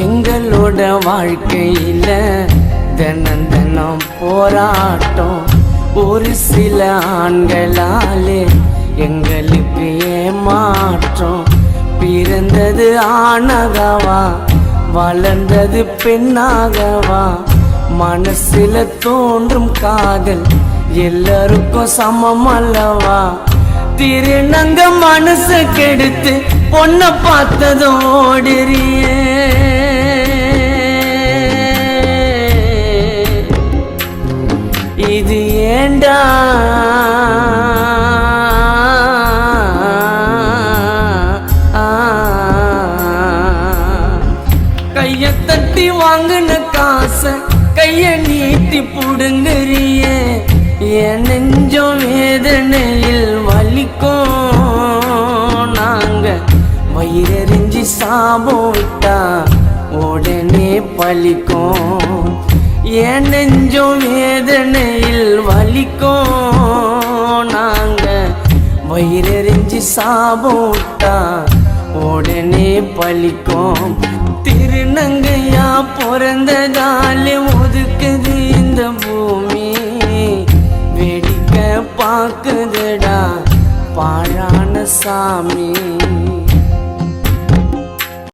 எங்களோட வாழ்க்கையில தினம் தினம் போராட்டம். ஒரு சில ஆண்களாலே எங்களுக்கு ஏமாற்றம். பிறந்தது ஆணாகவா, வளர்ந்தது பெண்ணாகவா? மனசுல தோன்றும் காதல் எல்லாருக்கும் சமம் அல்லவா? திருநங்க மனசு கெடுத்து பொண்ண பார்த்ததும் ஓடுறியே. இது ஏண்டா? கைய தட்டி வாங்கின காசை கைய நீட்டி புடுங்குறியே. என் நெஞ்சம் வேதனையில் வலிக்கும். நாங்க வயிறறிஞ்சி சாபம் விட்டா உடனே பலிக்கும். என் நெஞ்சம் வேதனையில் வலிக்கும். நாங்க வயிறறிஞ்சி சாபம் விட்டா உடனே பலிக்கும். திருநங்கையா பிறந்ததாலே ஒதுக்குது இந்த பூமி. வேடிக்கை பார்க்குதுடா பாழான சாமி.